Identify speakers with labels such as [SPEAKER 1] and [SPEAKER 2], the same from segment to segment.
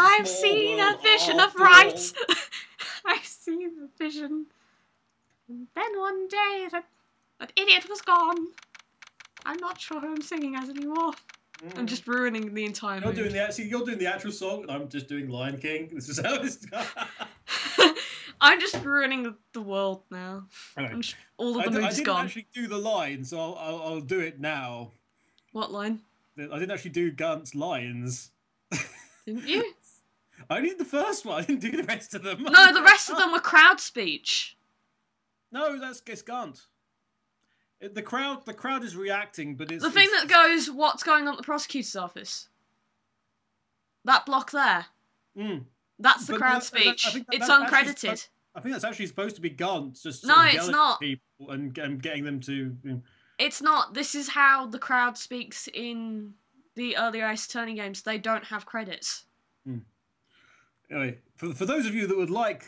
[SPEAKER 1] I've seen a vision of Wright. I've seen a vision. And then one day that idiot was gone. I'm not sure who I'm singing as anymore. I'm just ruining the entire movie.
[SPEAKER 2] You're doing the actual song, and I'm just doing Lion King. This is how it's.
[SPEAKER 1] I'm just ruining the world now.
[SPEAKER 2] Right.
[SPEAKER 1] All of the mood's gone.
[SPEAKER 2] I didn't actually do the line, so I'll do it now.
[SPEAKER 1] What line?
[SPEAKER 2] I didn't actually do Gant's lines.
[SPEAKER 1] Didn't you?
[SPEAKER 2] I did the first one. I didn't do the rest of them.
[SPEAKER 1] No, the rest of them were crowd speech.
[SPEAKER 2] No, that's Gant. The crowd is reacting, but it's...
[SPEAKER 1] The thing that goes, what's going on at the prosecutor's office? That block there. That's the crowd speech. It's uncredited.
[SPEAKER 2] I think that's actually supposed to be Gant. Just
[SPEAKER 1] no, it's not.
[SPEAKER 2] People and getting them to...
[SPEAKER 1] It's not. This is how the crowd speaks in the earlier Ace Attorney games. They don't have credits.
[SPEAKER 2] Anyway, for those of you that would like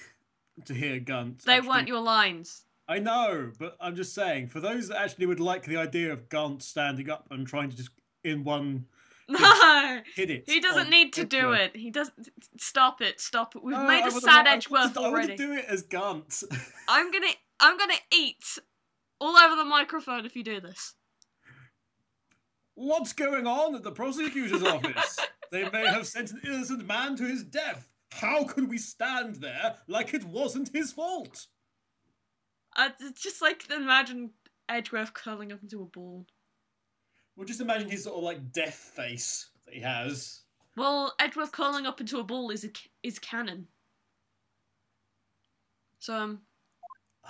[SPEAKER 2] to hear Gant...
[SPEAKER 1] They weren't your lines.
[SPEAKER 2] I know, but I'm just saying, for those that actually would like the idea of Gant standing up and trying to just, in one...
[SPEAKER 1] No!
[SPEAKER 2] Hit it.
[SPEAKER 1] He doesn't need to do it. He doesn't... Stop it. Stop it. We've made a sad Edgeworth already.
[SPEAKER 2] I want to do it as Gant.
[SPEAKER 1] I'm gonna eat all over the microphone if you do this.
[SPEAKER 2] What's going on at the prosecutor's office? They may have sent an innocent man to his death. How could we stand there like it wasn't his fault?
[SPEAKER 1] It's just like, imagine Edgeworth curling up into a ball.
[SPEAKER 2] Well, just imagine his sort of like death face that he has.
[SPEAKER 1] Well, Edgeworth curling up into a ball is canon. So,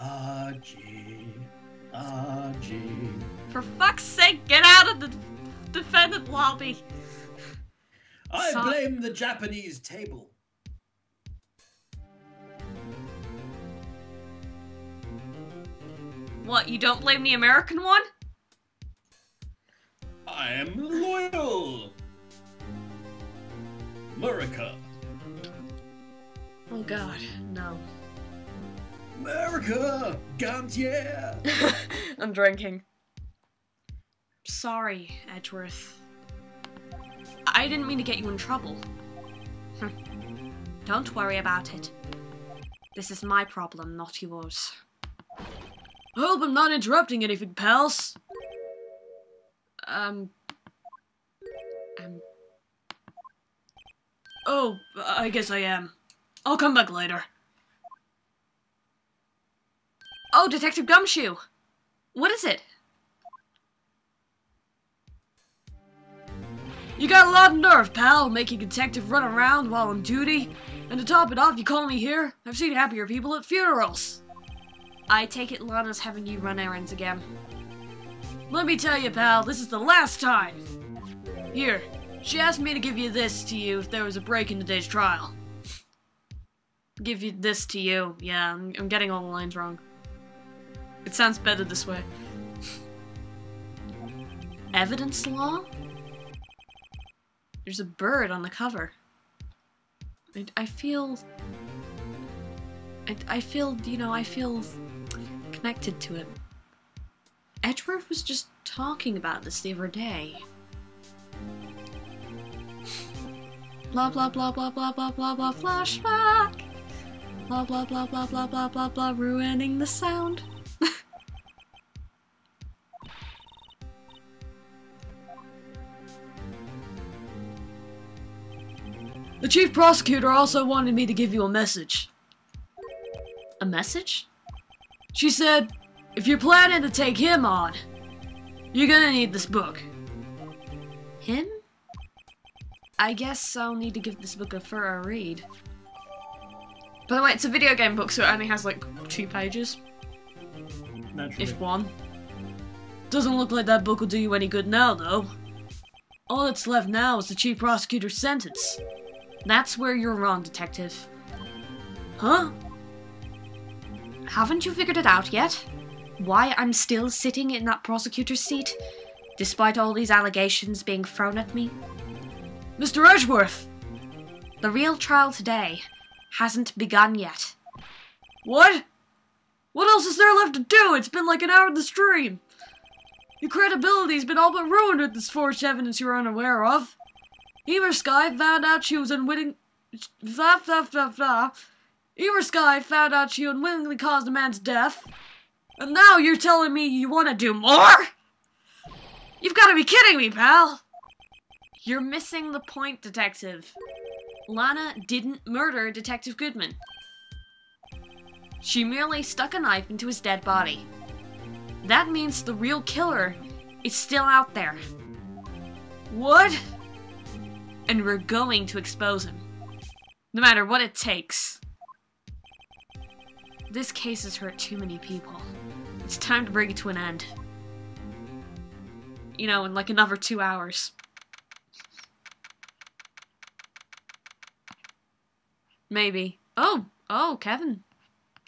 [SPEAKER 2] RG.
[SPEAKER 1] For fuck's sake, get out of the defendant lobby.
[SPEAKER 2] I blame the Japanese table.
[SPEAKER 1] What, you don't blame the American one?
[SPEAKER 2] I am loyal. America.
[SPEAKER 1] Oh god, no.
[SPEAKER 2] America! Gant, yeah!
[SPEAKER 1] I'm drinking. Sorry, Edgeworth. I didn't mean to get you in trouble. Don't worry about it. This is my problem, not yours. I hope I'm not interrupting anything, pals. Oh, I guess I am. I'll come back later. Oh, Detective Gumshoe! What is it? You got a lot of nerve, pal, making a detective run around while on duty. And to top it off, you call me here? I've seen happier people at funerals. I take it Lana's having you run errands again. Let me tell you, pal, this is the last time. Here, she asked me to give you this to you if there was a break in today's trial. Give you this to you. Yeah, I'm getting all the lines wrong. It sounds better this way. Evidence law? There's a bird on the cover. I feel, you know, I feel connected to it. Edgeworth was just talking about this the other day. Blah blah blah blah blah blah blah blah flashback. Blah blah blah blah blah blah blah blah ruining the sound. The chief prosecutor also wanted me to give you a message. A message? She said, if you're planning to take him on, you're gonna need this book. Him? I guess I'll need to give this book a thorough read. By the way, it's a video game book, so it only has like 2 pages.
[SPEAKER 2] Naturally.
[SPEAKER 1] If one. Doesn't look like that book will do you any good now, though. All that's left now is the chief prosecutor's sentence. That's where you're wrong, Detective. Huh? Haven't you figured it out yet? Why I'm still sitting in that prosecutor's seat, despite all these allegations being thrown at me? Mr. Edgeworth! The real trial today hasn't begun yet. What? What else is there left to do? It's been like an hour in the stream. Your credibility's been all but ruined with this forged evidence you're unaware of. Emer Sky found out she was unwitting. blah, blah, blah, blah. Sky found out she unwillingly caused a man's death. And now you're telling me you want to do more? You've got to be kidding me, pal. You're missing the point, Detective. Lana didn't murder Detective Goodman. She merely stuck a knife into his dead body. That means the real killer is still out there. What? And we're going to expose him. No matter what it takes. This case has hurt too many people. It's time to bring it to an end. You know, in like another 2 hours. Maybe. Oh, Kevin.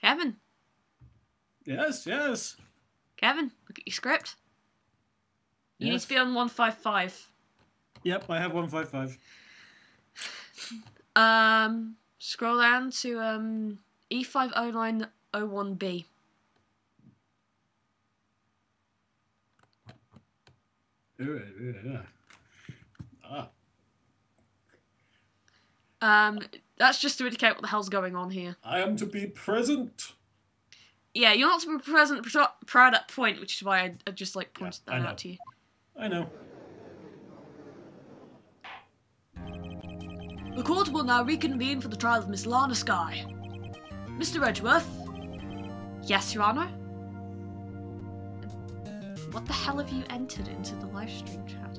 [SPEAKER 1] Kevin.
[SPEAKER 2] Yes.
[SPEAKER 1] Kevin, look at your script. You need
[SPEAKER 2] Yes.
[SPEAKER 1] to be on 155.
[SPEAKER 2] Yep, I have 155.
[SPEAKER 1] Scroll down to E50901B. That's just to indicate what the hell's going on here.
[SPEAKER 2] I am to be present.
[SPEAKER 1] Yeah, you're not to be present prior to that point, which is why I just like pointed that out to you.
[SPEAKER 2] I know.
[SPEAKER 1] The court will now reconvene for the trial of Miss Lana Skye. Mr. Edgeworth? Yes, Your Honor? What the hell have you entered into the live stream chat?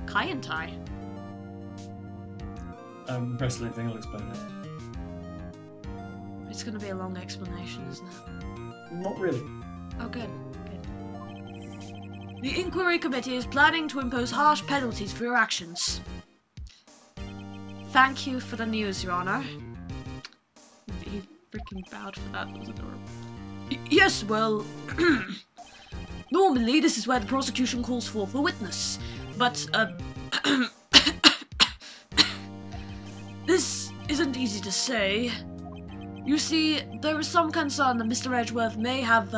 [SPEAKER 1] Kai and Tai?
[SPEAKER 2] Press the link thing, I'll explain it.
[SPEAKER 1] It's gonna be a long explanation, isn't it?
[SPEAKER 2] Not really.
[SPEAKER 1] Oh, good. The Inquiry Committee is planning to impose harsh penalties for your actions. Thank you for the news, Your Honor. He freaking bowed for that. That was adorable. Yes, well... normally, this is where the prosecution calls for a witness. But, this isn't easy to say. You see, there is some concern that Mr. Edgeworth may have,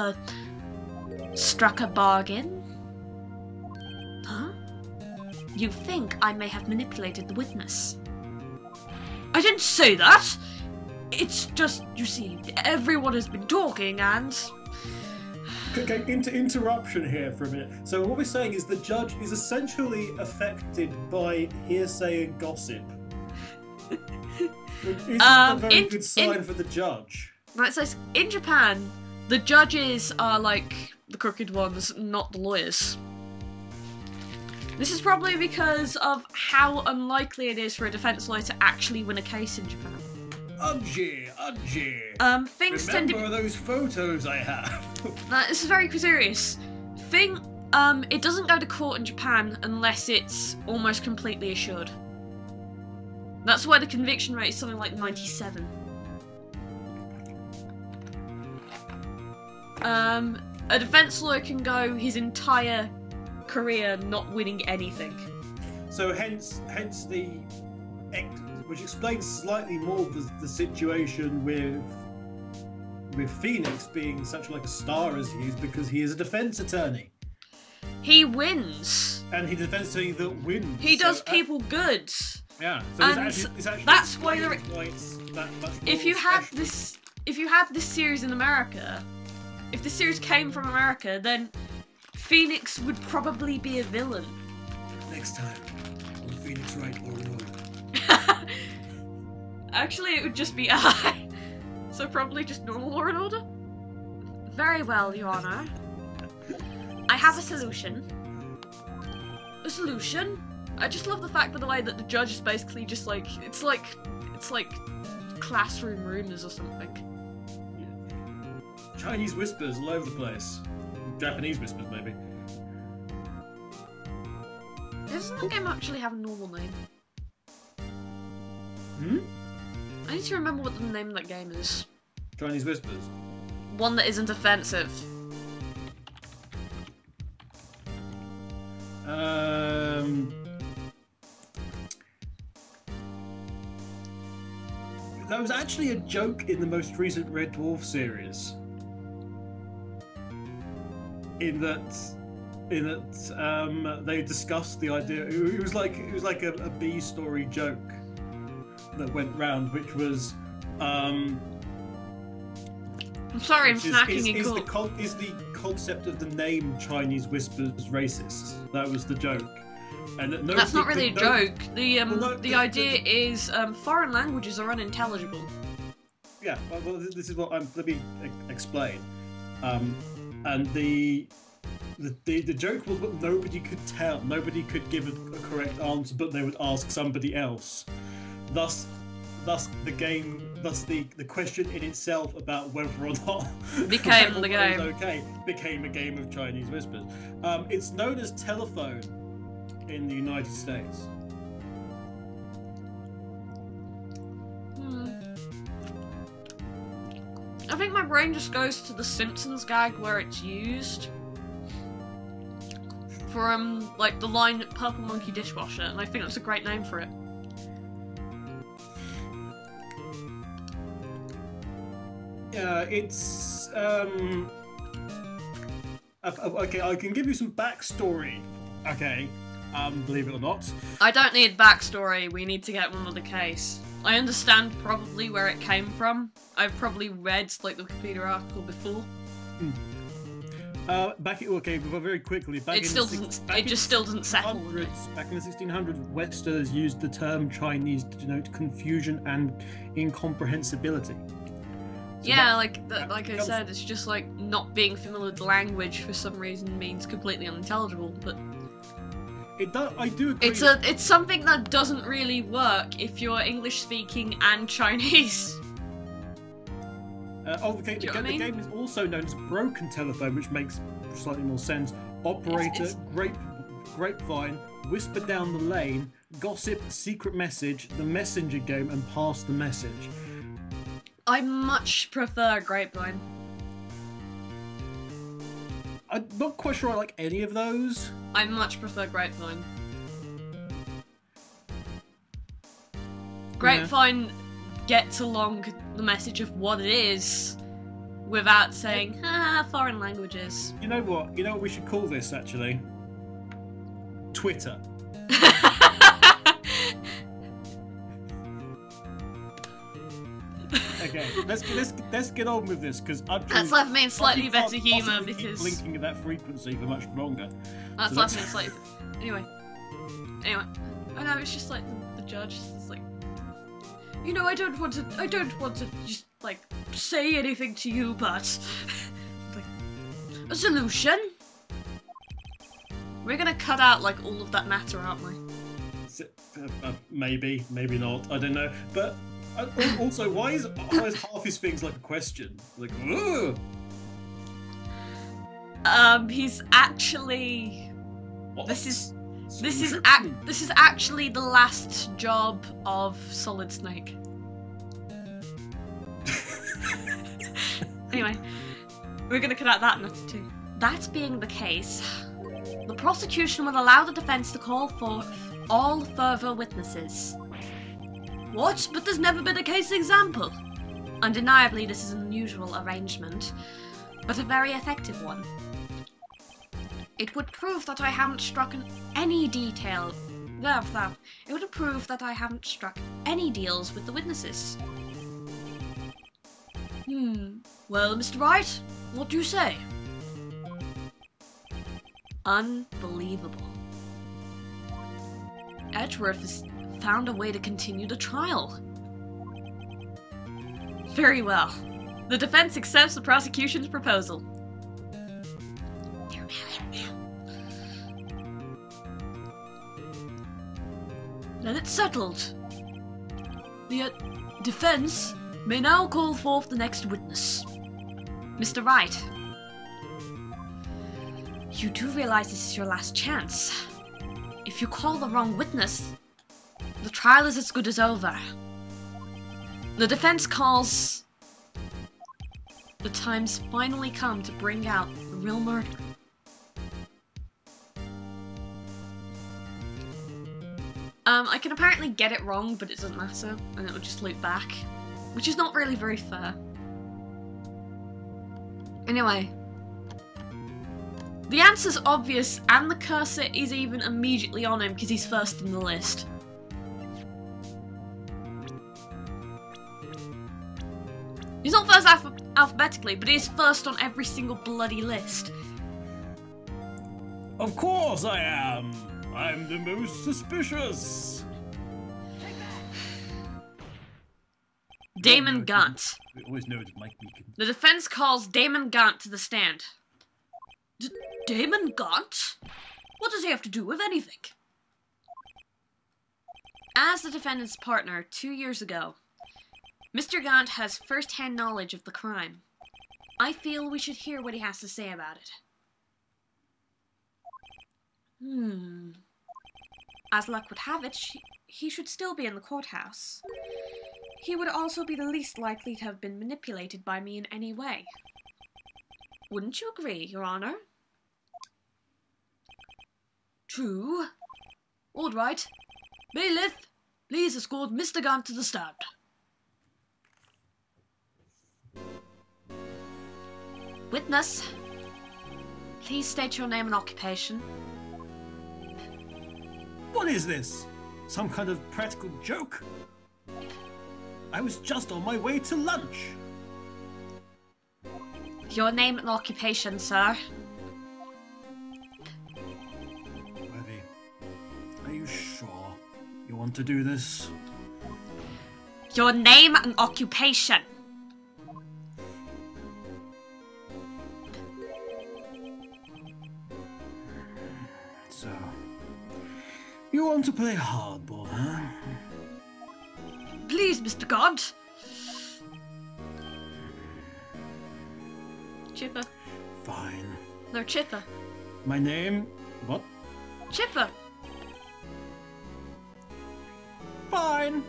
[SPEAKER 1] struck a bargain. Huh? You think I may have manipulated the witness? I didn't say that! It's just, you see, everyone has been talking and...
[SPEAKER 2] Okay, interruption here for a minute. So what we're saying is the judge is essentially affected by hearsay and gossip. Which isn't a very good sign for the judge.
[SPEAKER 1] Right, so in Japan, the judges are like the crooked ones, not the lawyers. This is probably because of how unlikely it is for a defense lawyer to actually win a case in Japan.
[SPEAKER 2] Udgy.
[SPEAKER 1] Things tend to
[SPEAKER 2] Remember those photos I have?
[SPEAKER 1] This is very serious. It doesn't go to court in Japan unless it's almost completely assured. That's why the conviction rate is something like 97. A defense lawyer can go his entire career not winning anything.
[SPEAKER 2] So hence the, which explains slightly more the situation with Phoenix being such like a star as he is, because he is a defense attorney.
[SPEAKER 1] He wins.
[SPEAKER 2] And he's a defense attorney that wins.
[SPEAKER 1] He does people good.
[SPEAKER 2] Yeah, so it's actually
[SPEAKER 1] that's why
[SPEAKER 2] it's that much more
[SPEAKER 1] if you had this series in America, if the series came from America, then Phoenix would probably be a villain.
[SPEAKER 2] Next time, will Phoenix write Law and Order?
[SPEAKER 1] Actually, it would just be I. So probably just normal Law and Order? Very well, Your Honor. I have a solution. A solution? I just love the fact, by the way, that the judge is basically just like, it's like classroom rumors or something.
[SPEAKER 2] Chinese whispers all over the place. Japanese whispers, maybe.
[SPEAKER 1] Doesn't the game actually have a normal name?
[SPEAKER 2] Hmm?
[SPEAKER 1] I need to remember what the name of that game is.
[SPEAKER 2] Chinese whispers.
[SPEAKER 1] One that isn't offensive.
[SPEAKER 2] That was actually a joke in the most recent Red Dwarf series. In that in that they discussed the idea. It was like a B story joke that went round, which was.
[SPEAKER 1] I'm sorry, I'm snacking in cool.
[SPEAKER 2] Is the concept of the name Chinese Whispers racist? That was the joke. And
[SPEAKER 1] that's not really a joke. The idea is foreign languages are unintelligible.
[SPEAKER 2] Yeah, well, this is what let me explain. And the joke was that nobody could tell, nobody could give a correct answer, but they would ask somebody else. Thus the question in itself about whether or not
[SPEAKER 1] became the game.
[SPEAKER 2] Okay, became a game of Chinese Whispers. It's known as telephone in the United States.
[SPEAKER 1] I think my brain just goes to the Simpsons gag where it's used for like the line "Purple Monkey Dishwasher," and I think that's a great name for it.
[SPEAKER 2] It's okay. I can give you some backstory. Okay, believe it or not.
[SPEAKER 1] I don't need backstory. We need to get on with the case. I understand probably where it came from. I've probably read like the Wikipedia article before.
[SPEAKER 2] Very quickly.
[SPEAKER 1] It just still doesn't settle.
[SPEAKER 2] Back in the 1600s, Westerners used the term Chinese to denote confusion and incomprehensibility. So
[SPEAKER 1] yeah, like I said, it's just like not being familiar with the language for some reason means completely unintelligible. But
[SPEAKER 2] I do agree.
[SPEAKER 1] It's something that doesn't really work if you're English speaking and Chinese.
[SPEAKER 2] The game is also known as broken telephone, which makes slightly more sense. Operator, grapevine, whisper down the lane, gossip, secret message, the messenger game, and pass the message.
[SPEAKER 1] I much prefer grapevine.
[SPEAKER 2] I'm not quite sure I like any of those.
[SPEAKER 1] I much prefer grapevine. Grapevine gets along the message of what it is without saying, foreign languages.
[SPEAKER 2] You know what we should call this, actually? Twitter. Okay, let's get on with this, because
[SPEAKER 1] that's left me in slightly better humour because
[SPEAKER 2] blinking at that frequency for much longer.
[SPEAKER 1] That's left me in slightly. Anyway. Oh no, it's just like the judge is like, you know, I don't want to just like say anything to you, but like, a solution. We're gonna cut out like all of that matter, aren't we?
[SPEAKER 2] Maybe not. I don't know, but. Also, why is half his things like a question? Like, ugh!
[SPEAKER 1] He's actually.
[SPEAKER 2] What?
[SPEAKER 1] This is actually the last job of Solid Snake. Anyway, we're gonna cut out that matter too. That being the case, the prosecution will allow the defense to call for all further witnesses. What? But there's never been a case example. Undeniably, this is an unusual arrangement, but a very effective one. It would prove that I haven't struck any detail. It would prove that I haven't struck any deals with the witnesses. Well, Mr. Wright, what do you say? Unbelievable. Edgeworth has found a way to continue the trial. Very well. The defense accepts the prosecution's proposal. Then it's settled. The defense may now call forth the next witness. Mr. Wright, you do realize this is your last chance. If you call the wrong witness, the trial is as good as over. The defense calls. The time's finally come to bring out the real murder. I can apparently get it wrong, but it doesn't matter, and it will just loop back, which is not really very fair. Anyway. The answer's obvious, and the cursor is even immediately on him because he's first in the list. He's not first alphabetically, but he's first on every single bloody list.
[SPEAKER 2] Of course I am. I'm the most suspicious.
[SPEAKER 1] Damon Gant.
[SPEAKER 2] We always know it's Mike Beacon.
[SPEAKER 1] The defense calls Damon Gant to the stand. Damon Gant? What does he have to do with anything? As the defendant's partner 2 years ago, Mr. Gant has first-hand knowledge of the crime. I feel we should hear what he has to say about it. As luck would have it, he should still be in the courthouse. He would also be the least likely to have been manipulated by me in any way. Wouldn't you agree, Your Honor? True. All right. Bailiff, please escort Mr. Gant to the stand. Witness, please state your name and occupation.
[SPEAKER 2] What is this? Some kind of practical joke? I was just on my way to lunch.
[SPEAKER 1] Your name and occupation, sir.
[SPEAKER 2] Worthy, are you sure you want to do this?
[SPEAKER 1] Your name and occupation.
[SPEAKER 2] So, you want to play hardball, huh?
[SPEAKER 1] Please, Mr. Gant. Chipper.
[SPEAKER 2] Fine.
[SPEAKER 1] No, Chipper.
[SPEAKER 2] My name... What?
[SPEAKER 1] Chipper.
[SPEAKER 2] Fine.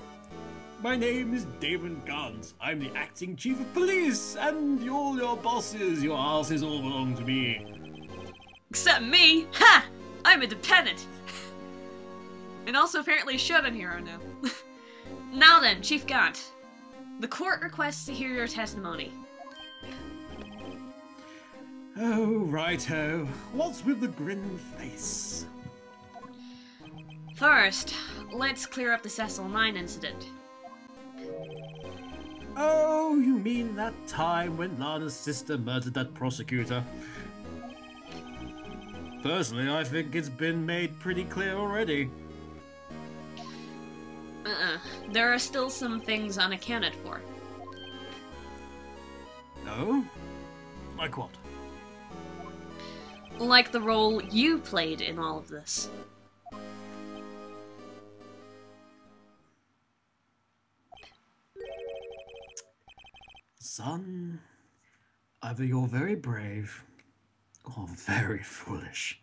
[SPEAKER 2] My name is Damon Gant. I'm the acting chief of police, and all your bosses, your asses all belong to me.
[SPEAKER 1] Except me. Ha! I'm independent. And also apparently a shut-in hero now. Now then, Chief Gant. The court requests to hear your testimony.
[SPEAKER 2] Oh, righto. What's with the grin face?
[SPEAKER 1] First, let's clear up the Cecil 9 incident.
[SPEAKER 2] Oh, you mean that time when Lana's sister murdered that prosecutor? Personally, I think it's been made pretty clear already.
[SPEAKER 1] There are still some things unaccounted for.
[SPEAKER 2] No? Like what?
[SPEAKER 1] Like the role you played in all of this.
[SPEAKER 2] Son, either you're very brave or very foolish.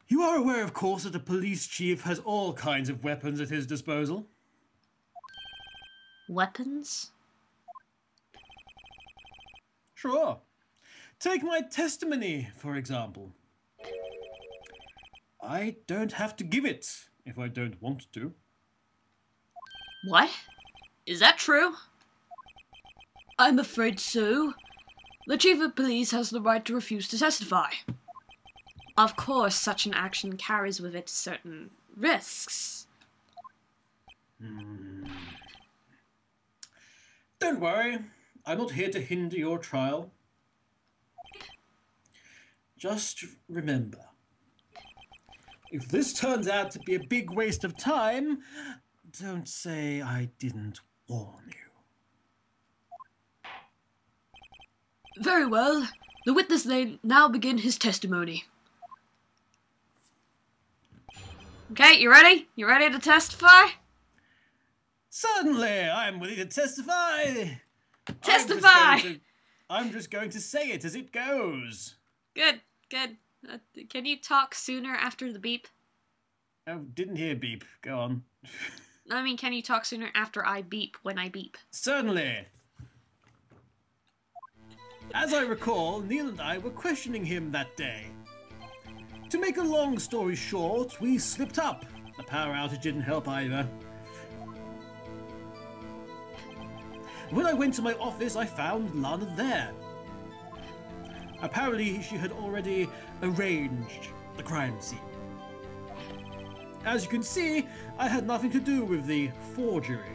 [SPEAKER 2] You are aware, of course, that a police chief has all kinds of weapons at his disposal.
[SPEAKER 1] Weapons?
[SPEAKER 2] Sure. Take my testimony, for example. I don't have to give it if I don't want to.
[SPEAKER 1] What? Is that true? I'm afraid so. The chief of police has the right to refuse to testify. Of course, such an action carries with it certain risks.
[SPEAKER 2] Don't worry. I'm not here to hinder your trial. Just remember, if this turns out to be a big waste of time, don't say I didn't warn you.
[SPEAKER 1] Very well. The witness may now begin his testimony. Okay, you ready? You ready to testify?
[SPEAKER 2] Certainly, I'm willing to testify.
[SPEAKER 1] Testify!
[SPEAKER 2] I'm just going to say it as it goes.
[SPEAKER 1] Good, good. Can you talk sooner after the beep?
[SPEAKER 2] Oh, didn't hear beep. Go on.
[SPEAKER 1] I mean, can you talk sooner after I beep when I beep?
[SPEAKER 2] Certainly. As I recall, Neil and I were questioning him that day. To make a long story short, we slipped up. The power outage didn't help either. When I went to my office, I found Lana there. Apparently, she had already arranged the crime scene. As you can see, I had nothing to do with the forgery.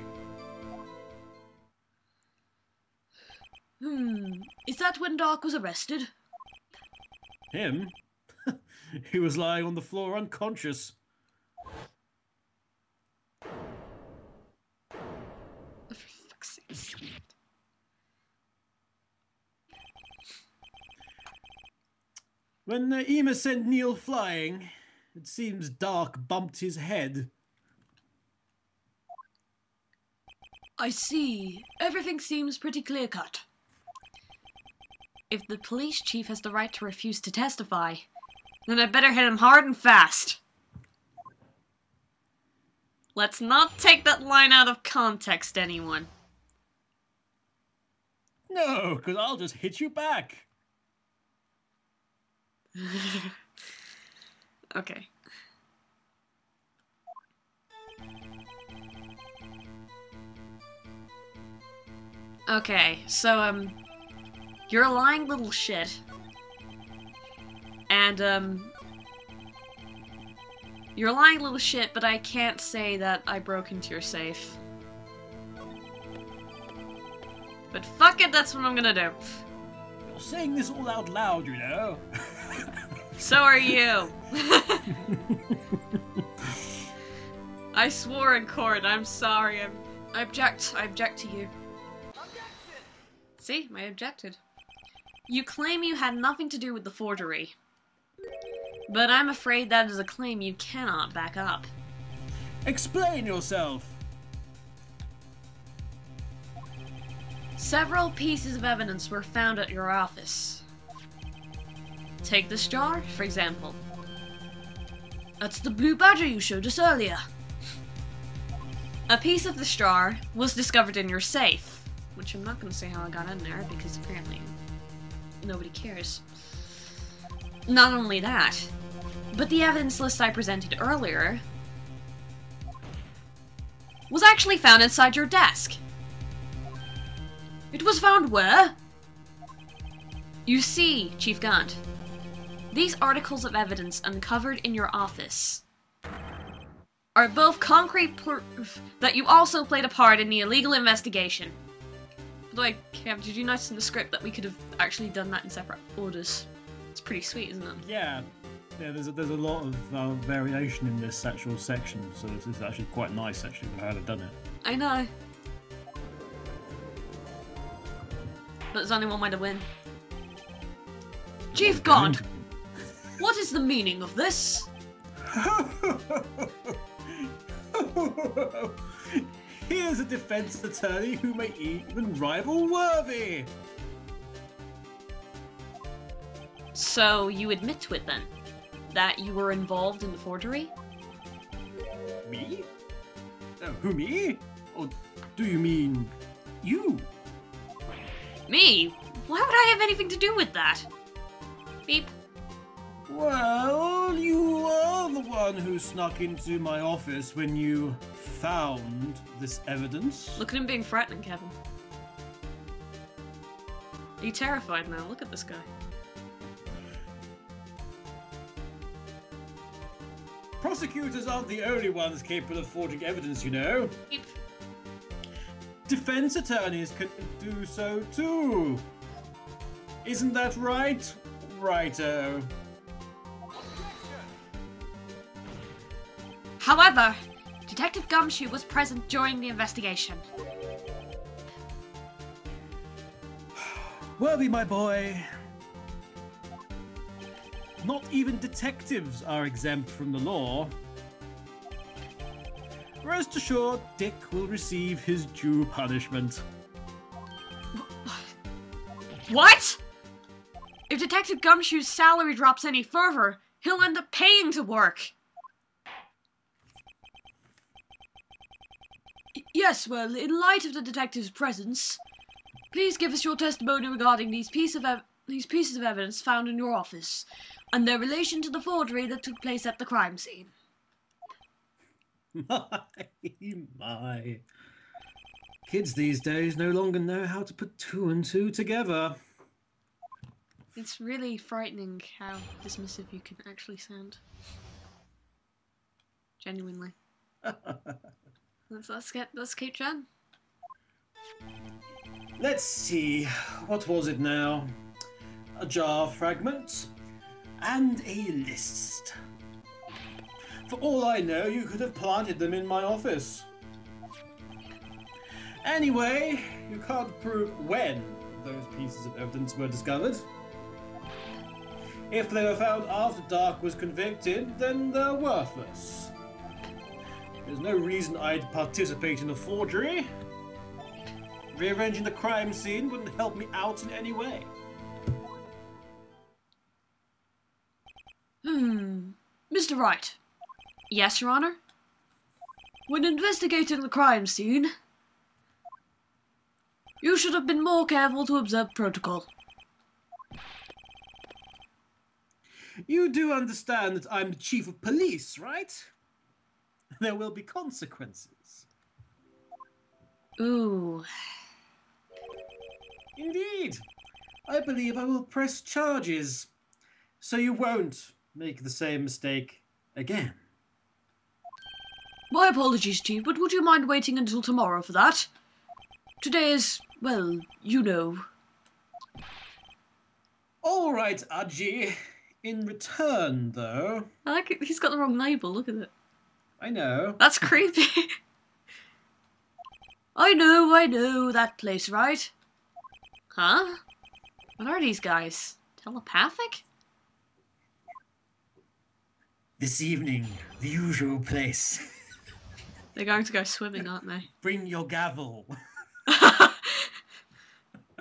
[SPEAKER 1] Is that when Doc was arrested?
[SPEAKER 2] Him? He was lying on the floor unconscious.
[SPEAKER 1] For fuck's sake.
[SPEAKER 2] When Ema sent Neil flying, it seems Dark bumped his head.
[SPEAKER 1] I see. Everything seems pretty clear-cut. If the police chief has the right to refuse to testify, then I better hit him hard and fast. Let's not take that line out of context, anyone.
[SPEAKER 2] No, because I'll just hit you back.
[SPEAKER 1] Okay. Okay, so, you're a lying little shit. And, you're a lying little shit, but I can't say that I broke into your safe. But fuck it, that's what I'm gonna do.
[SPEAKER 2] You're saying this all out loud, you know.
[SPEAKER 1] So are you. I swore in court, I'm sorry, I object to you. See, I objected. You claim you had nothing to do with the forgery. But I'm afraid that is a claim you cannot back up.
[SPEAKER 2] Explain yourself.
[SPEAKER 1] Several pieces of evidence were found at your office. Take this jar, for example. That's the blue badger you showed us earlier. A piece of this jar was discovered in your safe, which I'm not going to say how I got in there because apparently nobody cares. Not only that, but the evidence list I presented earlier was actually found inside your desk. It was found where? You see, Chief Gant, these articles of evidence uncovered in your office are both concrete proof that you also played a part in the illegal investigation. Like, Kev, did you notice in the script that we could have actually done that in separate orders? It's pretty sweet, isn't it?
[SPEAKER 2] Yeah. Yeah, there's a lot of variation in this actual section, so this is actually quite nice, actually, how they've done it.
[SPEAKER 1] I know. But there's only one way to win. Chief Gant, what is the meaning of this?
[SPEAKER 2] Here's a defense attorney who may even rival Worthy.
[SPEAKER 1] So you admit to it then? That you were involved in the forgery?
[SPEAKER 2] Me? Who, me? Or do you mean you?
[SPEAKER 1] Me? Why would I have anything to do with that? Beep.
[SPEAKER 2] Well, you are the one who snuck into my office when you found this evidence.
[SPEAKER 1] Look at him being threatening, Kevin. Are you terrified now? Look at this guy.
[SPEAKER 2] Prosecutors aren't the only ones capable of forging evidence, you know.
[SPEAKER 1] Beep.
[SPEAKER 2] Defense attorneys can do so too. Isn't that right, Righto?
[SPEAKER 1] However, Detective Gumshoe was present during the investigation.
[SPEAKER 2] Worthy, my boy. Not even detectives are exempt from the law. Rest assured, Dick will receive his due punishment.
[SPEAKER 1] What? If Detective Gumshoe's salary drops any further, he'll end up paying to work. Yes, well, in light of the detective's presence, please give us your testimony regarding these pieces of evidence found in your office, and their relation to the forgery that took place at the crime scene.
[SPEAKER 2] My. Kids these days no longer know how to put two and two together.
[SPEAKER 1] It's really frightening how dismissive you can actually sound. Genuinely. Let's keep chatting.
[SPEAKER 2] Let's see, what was it now? A jar fragment and a list. For all I know, you could have planted them in my office. Anyway, you can't prove when those pieces of evidence were discovered. If they were found after Dark was convicted, then they're worthless. There's no reason I'd participate in a forgery. Rearranging the crime scene wouldn't help me out in any way.
[SPEAKER 1] Mr. Wright. Yes, Your Honor? When investigating the crime scene, you should have been more careful to observe protocol.
[SPEAKER 2] You do understand that I'm the chief of police, right? There will be consequences.
[SPEAKER 1] Ooh.
[SPEAKER 2] Indeed. I believe I will press charges, so you won't make the same mistake again.
[SPEAKER 1] My apologies, Chief, but would you mind waiting until tomorrow for that? Today is, well, you know.
[SPEAKER 2] All right, Aji. In return, though...
[SPEAKER 1] I like it. He's got the wrong label, look at it.
[SPEAKER 2] I know.
[SPEAKER 1] That's creepy. I know, that place, right? Huh? What are these guys? Telepathic?
[SPEAKER 2] This evening, the usual place.
[SPEAKER 1] They're going to go swimming, aren't they?
[SPEAKER 2] Bring your gavel.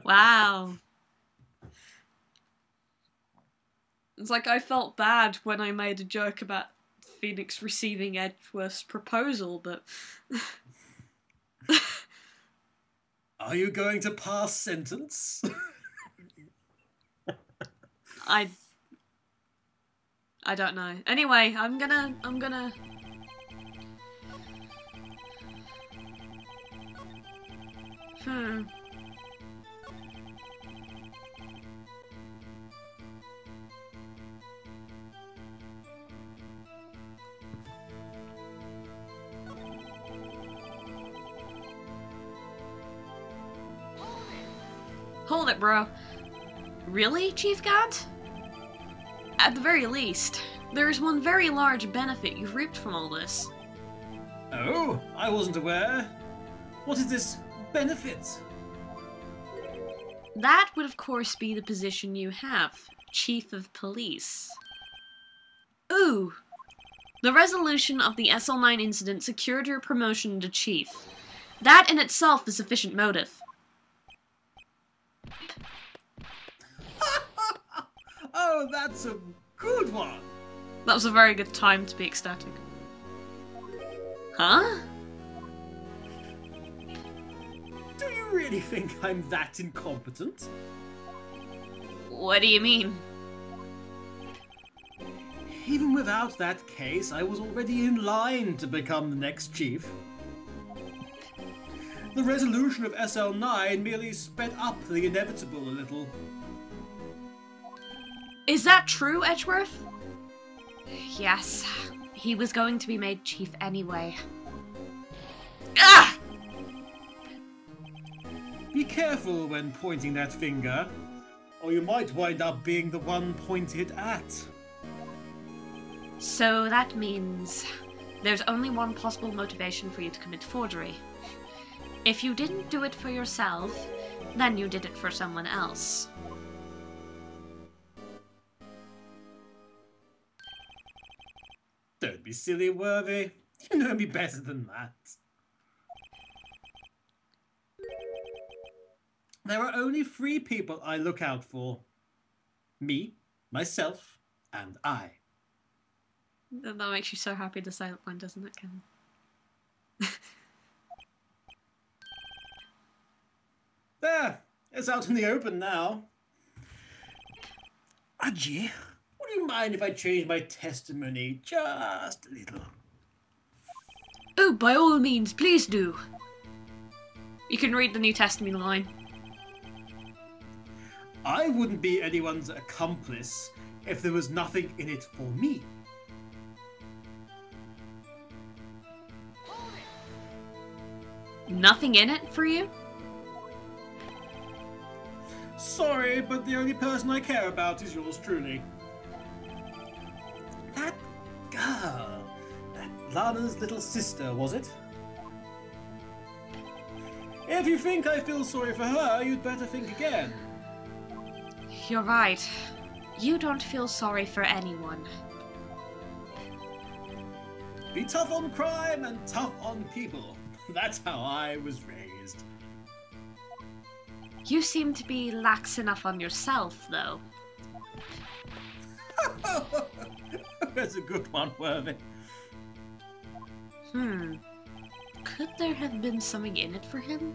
[SPEAKER 1] Wow. It's like I felt bad when I made a joke about Phoenix receiving Edgeworth's proposal, but...
[SPEAKER 2] Are you going to pass sentence?
[SPEAKER 1] I don't know. Anyway, I'm gonna... Hold it, bro. Really, Chief Gant? At the very least, there is one very large benefit you've reaped from all this.
[SPEAKER 2] Oh, I wasn't aware. What is this benefit?
[SPEAKER 1] That would of course be the position you have, Chief of Police. Ooh! The resolution of the SL9 incident secured your promotion to Chief. That in itself is sufficient motive.
[SPEAKER 2] Oh, that's a good one.
[SPEAKER 1] That was a very good time to be ecstatic. Huh?
[SPEAKER 2] Do you really think I'm that incompetent?
[SPEAKER 1] What do you mean?
[SPEAKER 2] Even without that case, I was already in line to become the next chief. The resolution of SL9 merely sped up the inevitable a little.
[SPEAKER 1] Is that true, Edgeworth? Yes. He was going to be made chief anyway. Ah!
[SPEAKER 2] Be careful when pointing that finger, or you might wind up being the one pointed at.
[SPEAKER 1] So that means there's only one possible motivation for you to commit forgery. If you didn't do it for yourself, then you did it for someone else.
[SPEAKER 2] Don't be silly, Worthy. You know me better than that. There are only 3 people I look out for. Me, myself, and I.
[SPEAKER 1] That makes you so happy to say that line, doesn't it, Ken?
[SPEAKER 2] There, it's out in the open now. Aji, would you mind if I change my testimony just a little?
[SPEAKER 1] Oh, by all means, please do. You can read the New Testament line.
[SPEAKER 2] I wouldn't be anyone's accomplice if there was nothing in it for me.
[SPEAKER 1] Nothing in it for you?
[SPEAKER 2] Sorry, but the only person I care about is yours truly. That girl. That Lana's little sister, was it? If you think I feel sorry for her, you'd better think again.
[SPEAKER 1] You're right. You don't feel sorry for anyone.
[SPEAKER 2] Be tough on crime and tough on people. That's how I was raised.
[SPEAKER 1] You seem to be lax enough on yourself, though.
[SPEAKER 2] That's a good one, Worthy.
[SPEAKER 1] Could there have been something in it for him?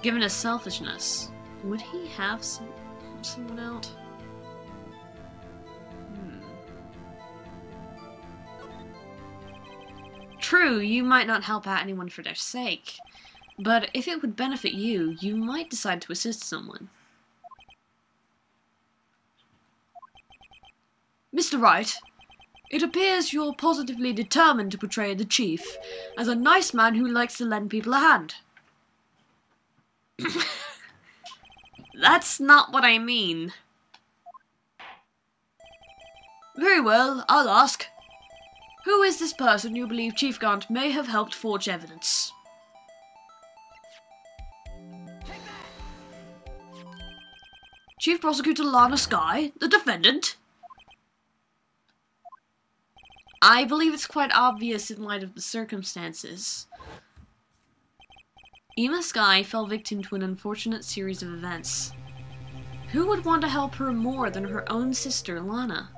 [SPEAKER 1] Given his selfishness, would he have someone out? True, you might not help out anyone for their sake, but if it would benefit you, you might decide to assist someone. Mr. Wright, it appears you're positively determined to portray the Chief as a nice man who likes to lend people a hand. That's not what I mean. Very well, I'll ask. Who is this person you believe Chief Gant may have helped forge evidence? Chief Prosecutor Lana Skye, the defendant? I believe it's quite obvious in light of the circumstances. Emma Skye fell victim to an unfortunate series of events. Who would want to help her more than her own sister, Lana?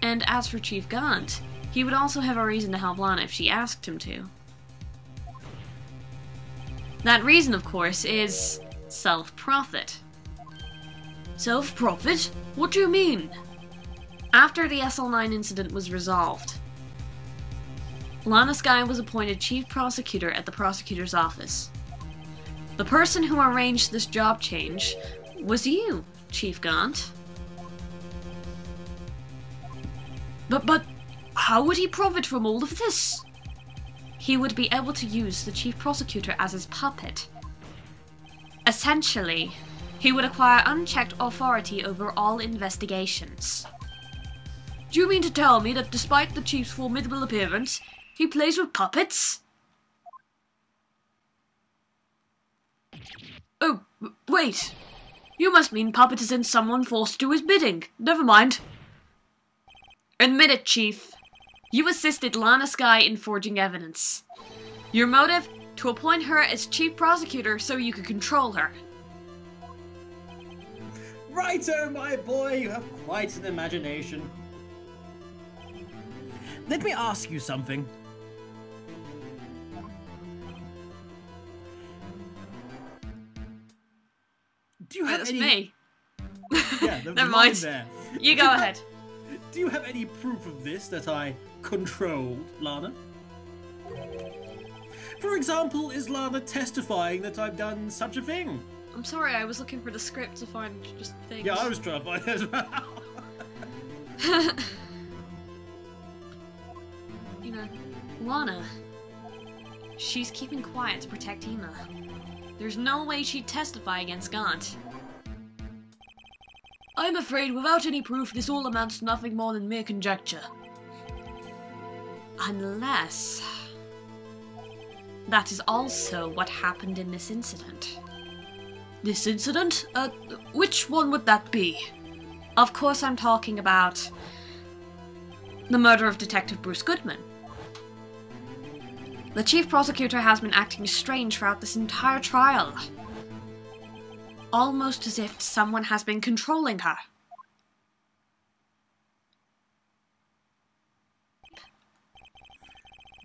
[SPEAKER 1] And as for Chief Gant, he would also have a reason to help Lana if she asked him to. That reason, of course, is self-profit. Self-profit? What do you mean? After the SL9 incident was resolved, Lana Skye was appointed chief prosecutor at the prosecutor's office. The person who arranged this job change was you, Chief Gant. But how would he profit from all of this? He would be able to use the chief prosecutor as his puppet. Essentially, he would acquire unchecked authority over all investigations. Do you mean to tell me that despite the chief's formidable appearance, he plays with puppets? Oh, wait. You must mean puppet as in someone forced to do his bidding. Never mind. Admit it, Chief. You assisted Lana Skye in forging evidence. Your motive? To appoint her as chief prosecutor so you could control her.
[SPEAKER 2] Righto, my boy, you have quite an imagination. Let me ask you something. Do you have
[SPEAKER 1] That's
[SPEAKER 2] any...
[SPEAKER 1] me.
[SPEAKER 2] Yeah, there was
[SPEAKER 1] Never
[SPEAKER 2] a line
[SPEAKER 1] mind.
[SPEAKER 2] there.
[SPEAKER 1] You go ahead.
[SPEAKER 2] Do you have any proof of this, that I controlled Lana? For example, is Lana testifying that I've done such a thing?
[SPEAKER 1] I'm sorry, I was looking for the script to find just things.
[SPEAKER 2] Yeah, I was trying to find it as well.
[SPEAKER 1] You know, Lana, she's keeping quiet to protect Emma. There's no way she'd testify against Gant. I'm afraid without any proof, this all amounts to nothing more than mere conjecture. Unless... that is also what happened in this incident. This incident? Which one would that be? Of course I'm talking about the murder of Detective Bruce Goodman. The chief prosecutor has been acting strange throughout this entire trial. Almost as if someone has been controlling her.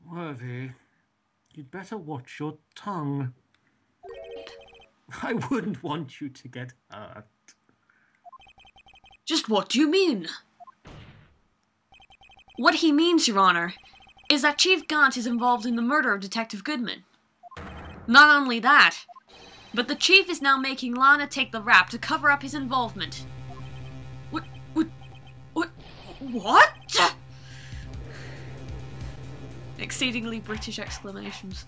[SPEAKER 2] Worthy, you'd better watch your tongue. I wouldn't want you to get hurt.
[SPEAKER 1] Just what do you mean? What he means, Your Honor, is that Chief Gant is involved in the murder of Detective Goodman. Not only that, but the chief is now making Lana take the rap to cover up his involvement. What? Exceedingly British exclamations.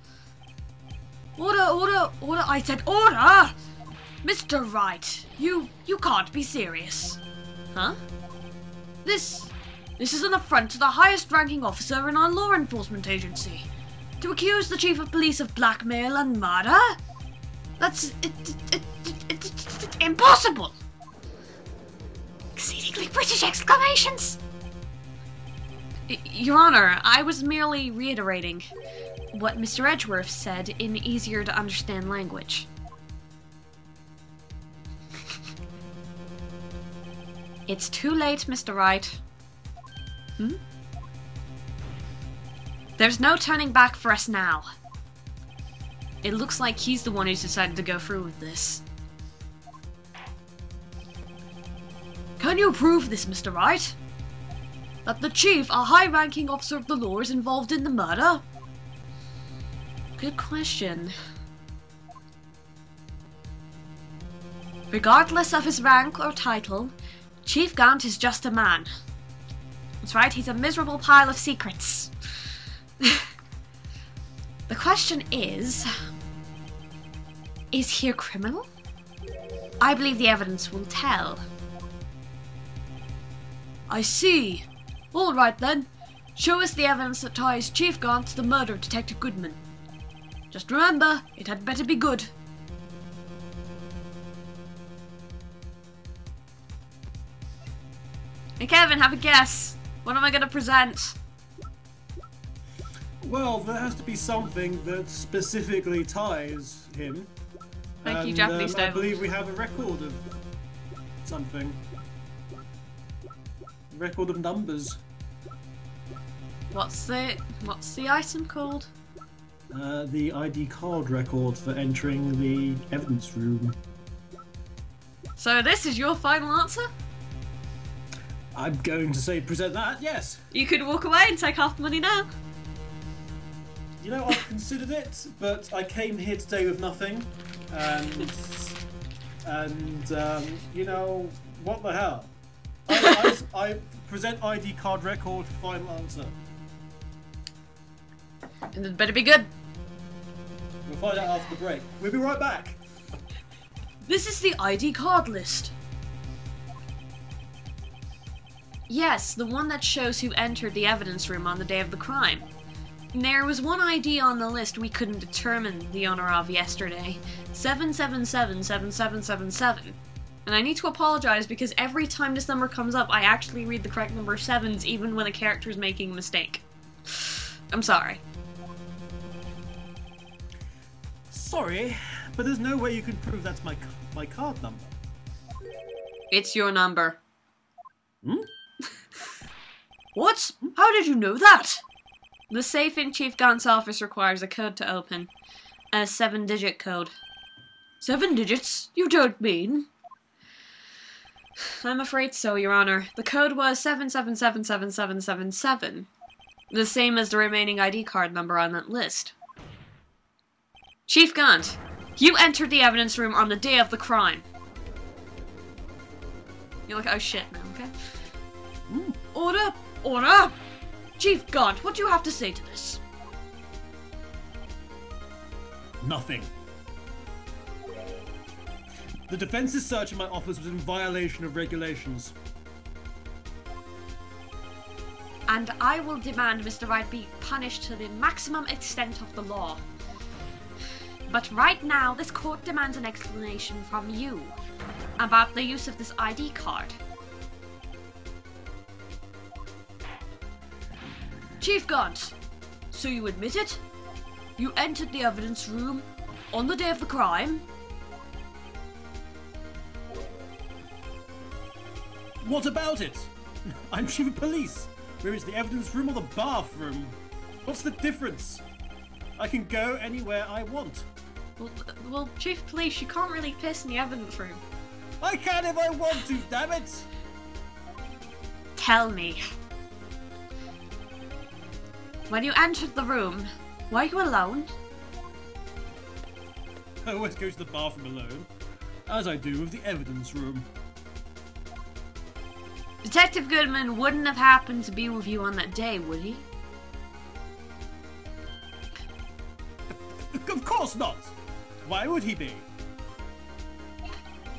[SPEAKER 1] Order, I said order! Mr. Wright, you can't be serious. Huh? This is an affront to the highest ranking officer in our law enforcement agency. To accuse the chief of police of blackmail and murder? That's impossible! Exceedingly British exclamations! Your Honor, I was merely reiterating what Mr. Edgeworth said in easier to understand language. It's too late, Mr. Wright. There's no turning back for us now. It looks like he's the one who's decided to go through with this. Can you prove this, Mr. Wright? That the chief, a high-ranking officer of the law, is involved in the murder? Good question. Regardless of his rank or title, Chief Gant is just a man. That's right, he's a miserable pile of secrets. The question is he a criminal? I believe the evidence will tell. I see. All right then. Show us the evidence that ties Chief Gant to the murder of Detective Goodman. Just remember, it had better be good. Hey Kevin, have a guess. What am I going to present?
[SPEAKER 2] Well, there has to be something that specifically ties him.
[SPEAKER 1] Thank you, Japanese
[SPEAKER 2] I believe we have a record of something. A record of numbers.
[SPEAKER 1] What's the item called?
[SPEAKER 2] The ID card record for entering the evidence room.
[SPEAKER 1] So this is your final answer?
[SPEAKER 2] I'm going to say present that, yes.
[SPEAKER 1] You could walk away and take half the money now.
[SPEAKER 2] You know, I've considered it, but I came here today with nothing, and you know, what the hell? I present ID card record, final answer.
[SPEAKER 1] And it better be good.
[SPEAKER 2] We'll find out after the break. We'll be right back.
[SPEAKER 1] This is the ID card list. Yes, the one that shows who entered the evidence room on the day of the crime. There was one ID on the list we couldn't determine the owner of yesterday. 7777777. And I need to apologize because every time this number comes up, I actually read the correct number of sevens even when a character is making a mistake. I'm sorry.
[SPEAKER 2] Sorry, but there's no way you can prove that's my card number.
[SPEAKER 1] It's your number.
[SPEAKER 2] Hmm?
[SPEAKER 1] What? How did you know that? The safe in Chief Gant's office requires a code to open. A 7-digit code. 7 digits? You don't mean? I'm afraid so, Your Honor. The code was 7777777. The same as the remaining ID card number on that list. Chief Gant, you entered the evidence room on the day of the crime. You're like, oh shit now, okay? Order! Order! Chief Gant, what do you have to say to this?
[SPEAKER 2] Nothing. The defense's search of my office was in violation of regulations.
[SPEAKER 1] And I will demand Mr. Wright be punished to the maximum extent of the law. But right now, this court demands an explanation from you about the use of this ID card. Chief Gant, so you admit it? You entered the evidence room on the day of the crime?
[SPEAKER 2] What about it? I'm chief of police. Where is the evidence room or the bathroom? What's the difference? I can go anywhere I want.
[SPEAKER 1] Well, Chief of Police, you can't really piss in the evidence room.
[SPEAKER 2] I can if I want to, damn it!
[SPEAKER 1] Tell me. When you entered the room, were you alone?
[SPEAKER 2] I always go to the bathroom alone, as I do with the evidence room.
[SPEAKER 1] Detective Goodman wouldn't have happened to be with you on that day, would he?
[SPEAKER 2] Of course not! Why would he be?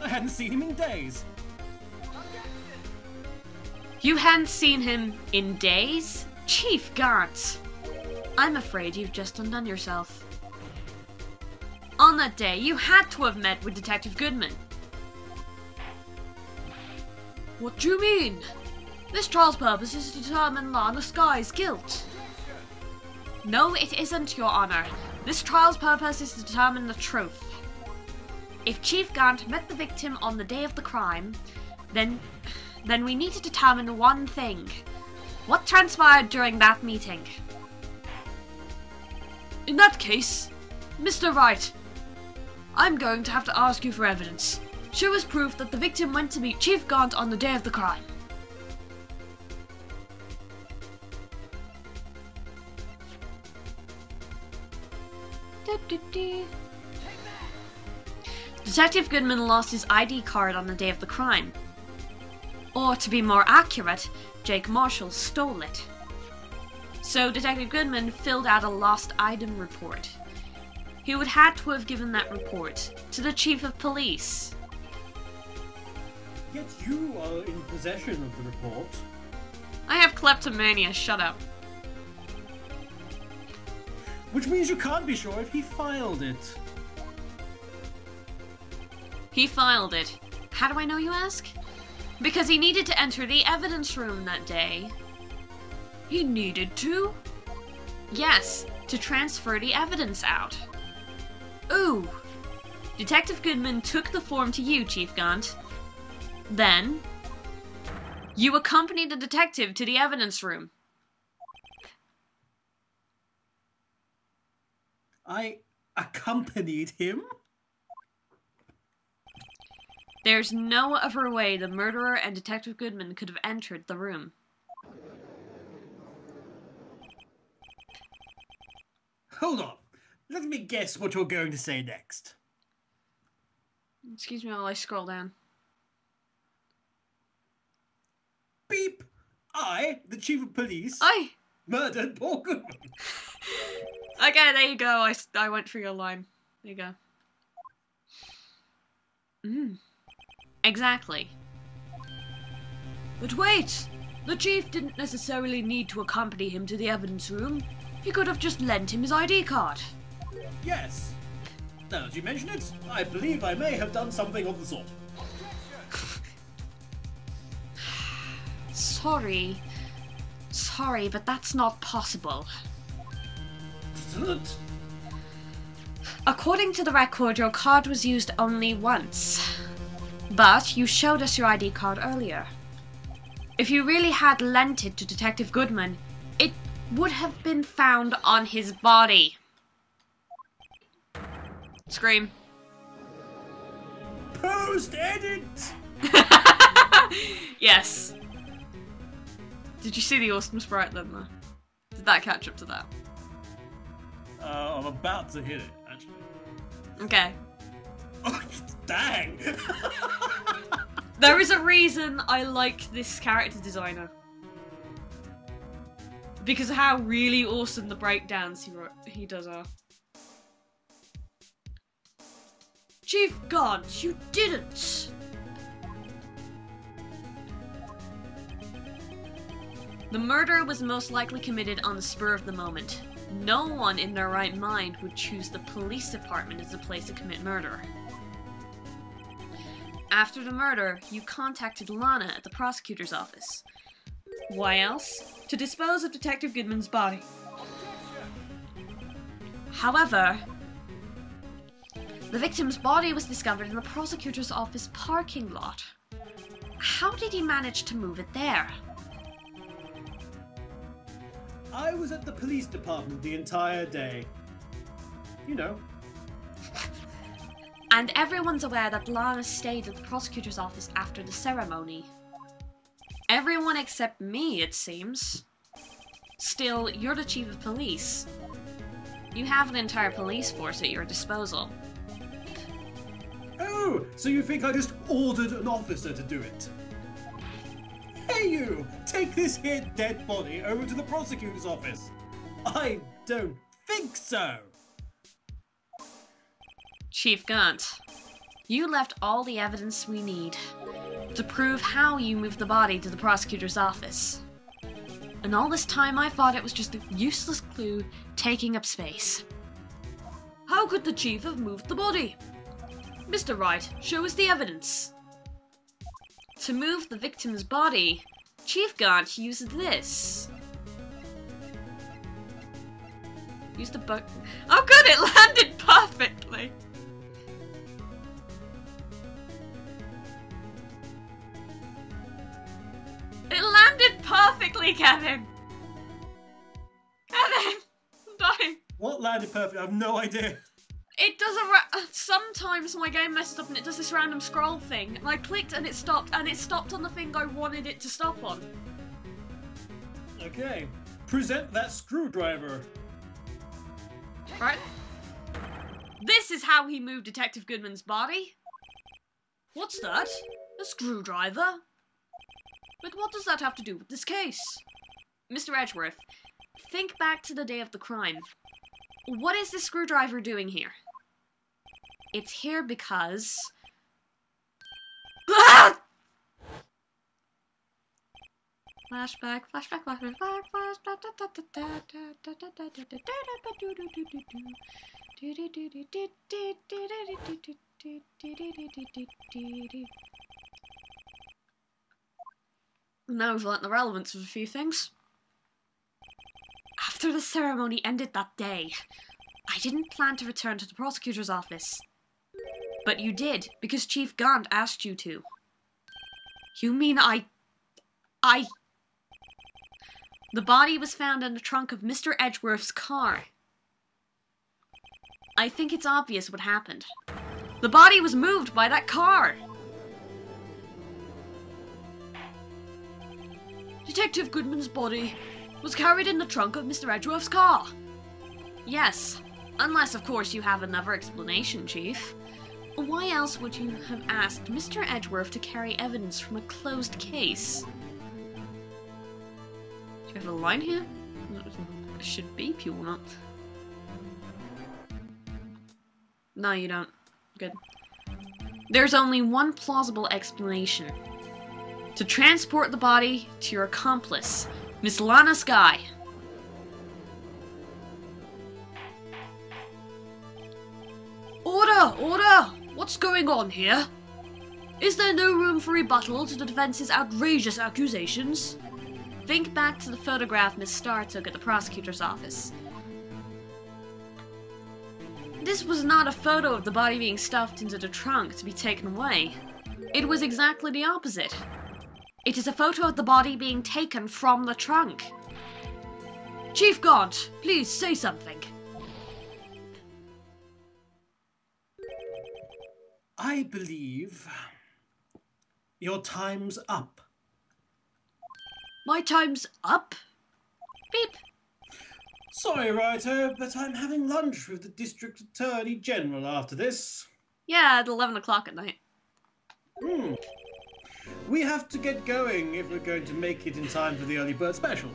[SPEAKER 2] I hadn't seen him in days.
[SPEAKER 1] You hadn't seen him in days? Chief Gant! I'm afraid you've just undone yourself. On that day, you had to have met with Detective Goodman. What do you mean? This trial's purpose is to determine Lana Sky's guilt. No, it isn't, Your Honor. This trial's purpose is to determine the truth. If Chief Gant met the victim on the day of the crime, then we need to determine one thing. What transpired during that meeting? In that case, Mr. Wright, I'm going to have to ask you for evidence. Show us proof that the victim went to meet Chief Gant on the day of the crime. Detective Goodman lost his ID card on the day of the crime. Or, to be more accurate, Jake Marshall stole it. So Detective Goodman filled out a lost item report. He would have to have given that report to the Chief of Police.
[SPEAKER 2] Yet you are in possession of the report.
[SPEAKER 1] I have kleptomania, shut up.
[SPEAKER 2] Which means you can't be sure if he filed it.
[SPEAKER 1] He filed it. How do I know, you ask? Because he needed to enter the evidence room that day. He needed to? Yes, to transfer the evidence out. Ooh. Detective Goodman took the form to you, Chief Gant. Then, you accompanied the detective to the evidence room.
[SPEAKER 2] I accompanied him?
[SPEAKER 1] There's no other way the murderer and Detective Goodman could have entered the room.
[SPEAKER 2] Hold on. Let me guess what you're going to say next.
[SPEAKER 1] Excuse me while I scroll down.
[SPEAKER 2] Beep! I, the Chief of Police,
[SPEAKER 1] Oi!
[SPEAKER 2] murdered Paul Goodman.
[SPEAKER 1] Okay, there you go. I went through your line. There you go. Exactly. But wait! The Chief didn't necessarily need to accompany him to the evidence room. He could have just lent him his ID card.
[SPEAKER 2] Yes. Now that you mention it, I believe I may have done something of the sort.
[SPEAKER 1] Sorry, but that's not possible.
[SPEAKER 2] Excellent.
[SPEAKER 1] According to the record, your card was used only once. But you showed us your ID card earlier. If you really had lent it to Detective Goodman, it would have been found on his body. Scream.
[SPEAKER 2] Post-edit!
[SPEAKER 1] Yes. Did you see the awesome sprite then, though? Did that catch up to that?
[SPEAKER 2] I'm about to hit it, actually.
[SPEAKER 1] Okay.
[SPEAKER 2] Oh, dang!
[SPEAKER 1] There is a reason I like this character designer. Because of how really awesome the breakdowns he does are. Chief Gant, you didn't! The murder was most likely committed on the spur of the moment. No one in their right mind would choose the police department as the place to commit murder. After the murder, you contacted Lana at the prosecutor's office. Why else? To dispose of Detective Goodman's body. However, the victim's body was discovered in the prosecutor's office parking lot. How did he manage to move it there?
[SPEAKER 2] I was at the police department the entire day. You know.
[SPEAKER 1] And everyone's aware that Lana stayed at the prosecutor's office after the ceremony. Everyone except me, it seems. Still, you're the chief of police. You have an entire police force at your disposal.
[SPEAKER 2] So you think I just ordered an officer to do it? Hey you! Take this here dead body over to the prosecutor's office. I don't think so.
[SPEAKER 1] Chief Gant, you left all the evidence we need to prove how you moved the body to the prosecutor's office. And all this time I thought it was just a useless clue taking up space. How could the chief have moved the body? Mr. Wright, show us the evidence. To move the victim's body, Chief Gant used this. Use the boat. Oh good, it landed perfectly! It landed perfectly, Kevin! Kevin! I'm dying.
[SPEAKER 2] What landed perfectly? I have no idea.
[SPEAKER 1] It does sometimes my game messes up and it does this random scroll thing. And I clicked and it stopped on the thing I wanted it to stop on.
[SPEAKER 2] Okay. Present that screwdriver.
[SPEAKER 1] Right? This is how he moved Detective Goodman's body. What's that? A screwdriver? But what does that have to do with this case? Mr. Edgeworth, think back to the day of the crime. What is the screwdriver doing here? It's here because... Ah! Flashback, flashback, flashback, Now we've learnt the relevance of a few things. After the ceremony ended that day, I didn't plan to return to the prosecutor's office. But you did, because Chief Gant asked you to. You mean The body was found in the trunk of Mr. Edgeworth's car. I think it's obvious what happened. The body was moved by that car! Detective Goodman's body was carried in the trunk of Mr. Edgeworth's car. Yes, unless of course you have another explanation, Chief. Why else would you have asked Mr. Edgeworth to carry evidence from a closed case? Do you have a line here? It should beep you or not. No, you don't. Good. There's only one plausible explanation. To transport the body to your accomplice, Miss Lana Skye. Order! Order! What's going on here? Is there no room for rebuttal to the defense's outrageous accusations? Think back to the photograph Miss Starr took at the prosecutor's office. This was not a photo of the body being stuffed into the trunk to be taken away. It was exactly the opposite. It is a photo of the body being taken from the trunk. Chief Gant, please say something.
[SPEAKER 2] I believe your time's up.
[SPEAKER 1] My time's up? Beep.
[SPEAKER 2] Sorry, Writer, but I'm having lunch with the District Attorney General after this.
[SPEAKER 1] Yeah, at 11 o'clock at night.
[SPEAKER 2] We have to get going if we're going to make it in time for the early bird special.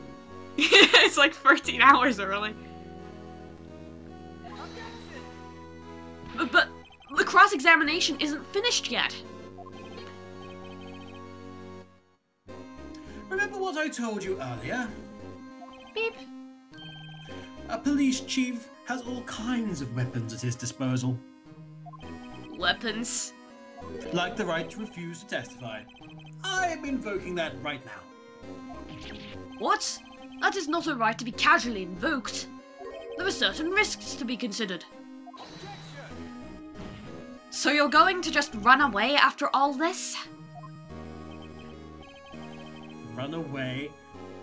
[SPEAKER 1] It's like 13 hours early. But the cross-examination isn't finished yet.
[SPEAKER 2] Remember what I told you earlier?
[SPEAKER 1] Beep.
[SPEAKER 2] A police chief has all kinds of weapons at his disposal.
[SPEAKER 1] Weapons?
[SPEAKER 2] Like the right to refuse to testify. I'm invoking that right now.
[SPEAKER 1] What? That is not a right to be casually invoked. There are certain risks to be considered. So you're going to just run away after all this?
[SPEAKER 2] Run away?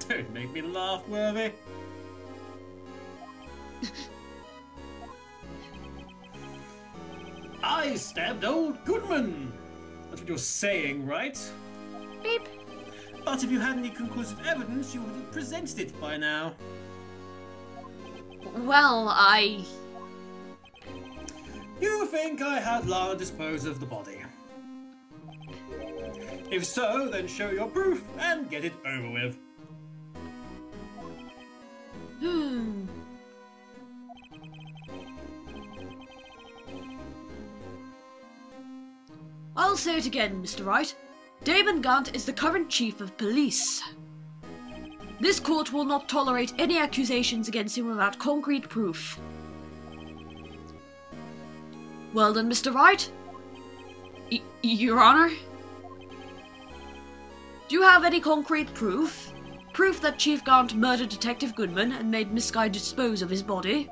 [SPEAKER 2] Don't make me laugh, Worthy. I stabbed old Goodman! That's what you're saying, right?
[SPEAKER 1] Beep.
[SPEAKER 2] But if you had any conclusive evidence, you would have presented it by now.
[SPEAKER 1] Well,
[SPEAKER 2] You think I had Lana dispose of the body? If so, then show your proof and get it over with.
[SPEAKER 1] I'll say it again, Mr. Wright. Damon Gant is the current chief of police. This court will not tolerate any accusations against him without concrete proof. Well then, Mr. Wright? Your Honor? Do you have any concrete proof? Proof that Chief Gant murdered Detective Goodman and made Miss Guy dispose of his body?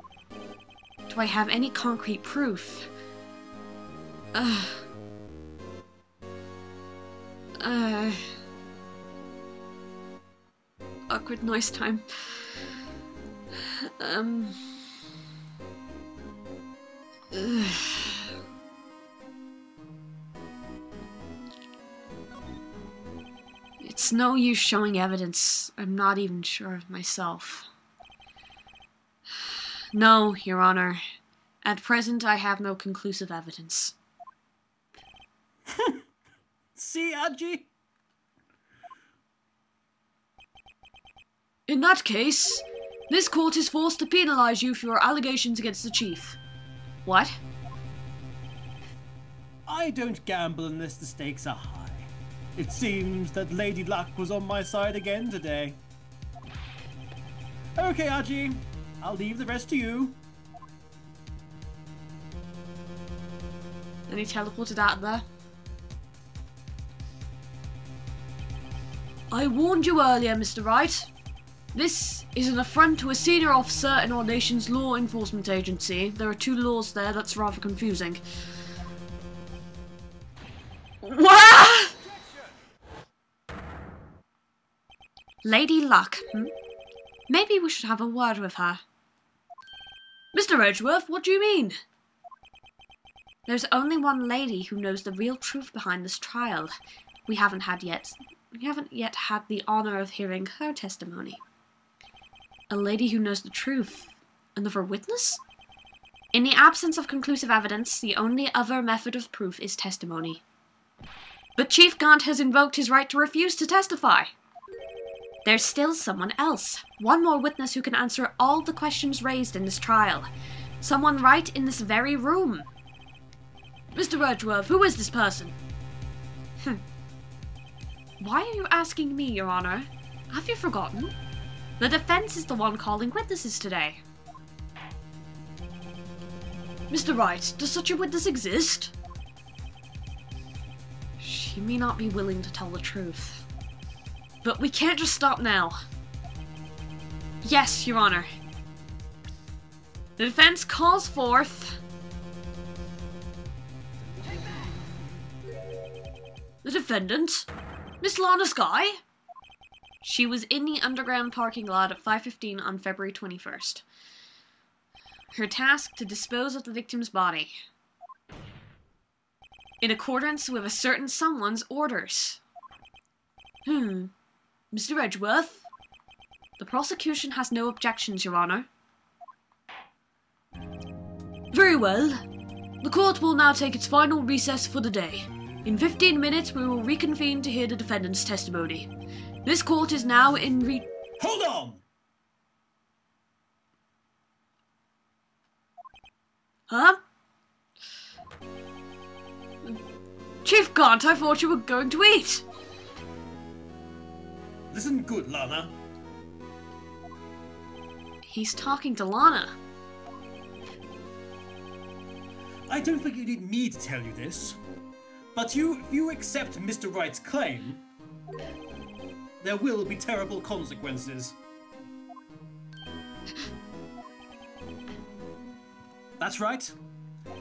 [SPEAKER 1] Do I have any concrete proof? Awkward noise time. It's no use showing evidence. I'm not even sure of myself. No, Your Honor. At present, I have no conclusive evidence.
[SPEAKER 2] See, Aji?
[SPEAKER 1] In that case, this court is forced to penalize you for your allegations against the chief. What?
[SPEAKER 2] I don't gamble unless the stakes are high. It seems that Lady Luck was on my side again today. Okay, Aji, I'll leave the rest to you.
[SPEAKER 1] And he teleported out of there. I warned you earlier, Mr. Wright. This is an affront to a senior officer in our nation's law enforcement agency. There are two laws there, that's rather confusing. What? Lady Luck, Maybe we should have a word with her. Mr. Edgeworth, what do you mean? There's only one lady who knows the real truth behind this trial. We haven't yet had the honor of hearing her testimony. A lady who knows the truth. Another witness? In the absence of conclusive evidence, the only other method of proof is testimony. But Chief Gant has invoked his right to refuse to testify. There's still someone else. One more witness who can answer all the questions raised in this trial. Someone right in this very room. Mr. Edgeworth, who is this person? Why are you asking me, Your Honor? Have you forgotten? The defense is the one calling witnesses today. Mr. Wright, does such a witness exist? She may not be willing to tell the truth. But we can't just stop now. Yes, Your Honor. The defense calls forth the defendant, Miss Lana Skye. She was in the underground parking lot at 5:15 on February 21st. Her task to dispose of the victim's body. In accordance with a certain someone's orders. Mr. Edgeworth? The prosecution has no objections, Your Honor. Very well. The court will now take its final recess for the day. In 15 minutes, we will reconvene to hear the defendant's testimony. This court is now in
[SPEAKER 2] Hold on!
[SPEAKER 1] Huh? Chief Gant, I thought you were going to eat.
[SPEAKER 2] Listen good, Lana.
[SPEAKER 1] He's talking to Lana.
[SPEAKER 2] I don't think you need me to tell you this, but if you accept Mr. Wright's claim, there will be terrible consequences. That's right.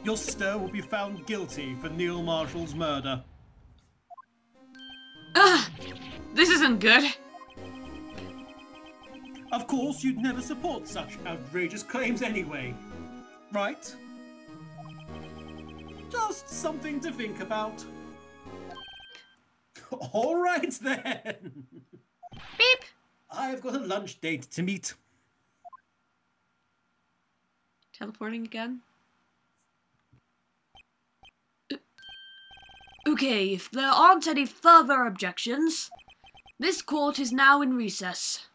[SPEAKER 2] Your sister will be found guilty for Neil Marshall's murder.
[SPEAKER 1] This isn't good.
[SPEAKER 2] Of course, you'd never support such outrageous claims anyway, right? Just something to think about. All right then.
[SPEAKER 1] Beep.
[SPEAKER 2] I've got a lunch date to meet.
[SPEAKER 1] Teleporting again. Okay, if there aren't any further objections, this court is now in recess.